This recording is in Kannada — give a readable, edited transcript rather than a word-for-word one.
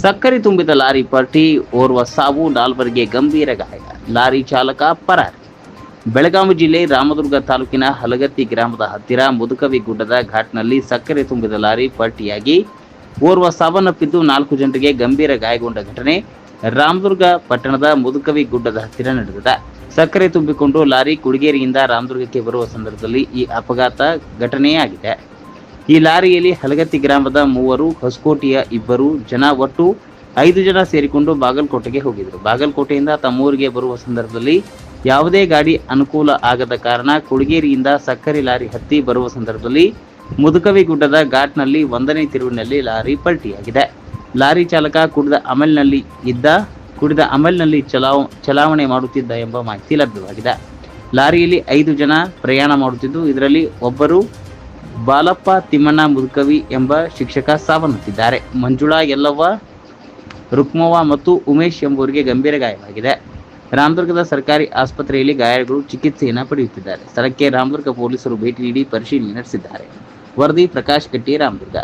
ಸಕ್ಕರೆ ತುಂಬಿದ ಲಾರಿ ಪಲ್ಟಿ, ಓರ್ವ ಸಾವು, ನಾಲ್ವರಿಗೆ ಗಂಭೀರ ಗಾಯ. ಲಾರಿ ಚಾಲಕ ಪರಾರಿ. ಬೆಳಗಾವಿ ಜಿಲ್ಲೆ ರಾಮದುರ್ಗ ತಾಲೂಕಿನ ಹಲಗತ್ತಿ ಗ್ರಾಮದ ಹತ್ತಿರ ಮುದುಕವಿ ಗುಡ್ಡದ ಘಾಟ್ನಲ್ಲಿ ಸಕ್ಕರೆ ತುಂಬಿದ ಲಾರಿ ಪಲ್ಟಿಯಾಗಿ ಓರ್ವ ಸಾವನ್ನಪ್ಪಿದ್ದು 4 ಜನರಿಗೆ ಗಂಭೀರ ಗಾಯಗೊಂಡ ಘಟನೆ ರಾಮದುರ್ಗ ಪಟ್ಟಣದ ಮುದುಕವಿ ಗುಡ್ಡದ ಹತ್ತಿರ ನಡೆದಿದೆ. ಸಕ್ಕರೆ ತುಂಬಿಕೊಂಡು ಲಾರಿ ಕುಡಿಗೇರಿಯಿಂದ ರಾಮದುರ್ಗಕ್ಕೆ ಬರುವ ಸಂದರ್ಭದಲ್ಲಿ ಈ ಅಪಘಾತ ಘಟನೆಯಾಗಿದೆ. ಈ ಲಾರಿಯಲ್ಲಿ ಹಲಗತ್ತಿ ಗ್ರಾಮದ 3, ಹೊಸಕೋಟೆಯ 2 ಜನ, ಒಟ್ಟು 5 ಜನ ಸೇರಿಕೊಂಡು ಬಾಗಲಕೋಟೆಗೆ ಹೋಗಿದ್ದರು. ಬಾಗಲಕೋಟೆಯಿಂದ ತಮ್ಮೂರಿಗೆ ಬರುವ ಸಂದರ್ಭದಲ್ಲಿ ಯಾವುದೇ ಗಾಡಿ ಅನುಕೂಲ ಆಗದ ಕಾರಣ ಕುಡಿಗೇರಿಯಿಂದ ಸಕ್ಕರೆ ಲಾರಿ ಹತ್ತಿ ಬರುವ ಸಂದರ್ಭದಲ್ಲಿ ಮುದುಕವಿ ಗುಡ್ಡದ ಘಾಟ್ನಲ್ಲಿ 1ನೇ ತಿರುವಿನಲ್ಲಿ ಲಾರಿ ಪಲ್ಟಿಯಾಗಿದೆ. ಲಾರಿ ಚಾಲಕ ಕುಡಿದ ಅಮಲ್ನಲ್ಲಿ ಚಲಾವಣೆ ಮಾಡುತ್ತಿದ್ದ ಎಂಬ ಮಾಹಿತಿ ಲಭ್ಯವಾಗಿದೆ. ಲಾರಿಯಲ್ಲಿ 5 ಜನ ಪ್ರಯಾಣ ಮಾಡುತ್ತಿದ್ದು, ಇದರಲ್ಲಿ ಒಬ್ಬರು ಬಾಲಪ್ಪ ತಿಮ್ಮಣ್ಣ ಮುದುಕವಿ ಎಂಬ ಶಿಕ್ಷಕ ಸಾವನ್ನಪ್ಪಿದ್ದಾರೆ. ಮಂಜುಳಾ ಯಲ್ಲವ್ವ, ರುಕ್ಮವ್ವ ಮತ್ತು ಉಮೇಶ್ ಎಂಬುವರಿಗೆ ಗಂಭೀರ ಗಾಯವಾಗಿದೆ. ರಾಮದುರ್ಗದ ಸರ್ಕಾರಿ ಆಸ್ಪತ್ರೆಯಲ್ಲಿ ಗಾಯಾಳುಗಳು ಚಿಕಿತ್ಸೆಯನ್ನು ಪಡೆಯುತ್ತಿದ್ದಾರೆ. ಸ್ಥಳಕ್ಕೆ ರಾಮದುರ್ಗ ಪೊಲೀಸರು ಭೇಟಿ ನೀಡಿ ಪರಿಶೀಲನೆ ನಡೆಸಿದ್ದಾರೆ. ವರದಿ ಪ್ರಕಾಶ್ ಕಟ್ಟಿ, ರಾಮದುರ್ಗ.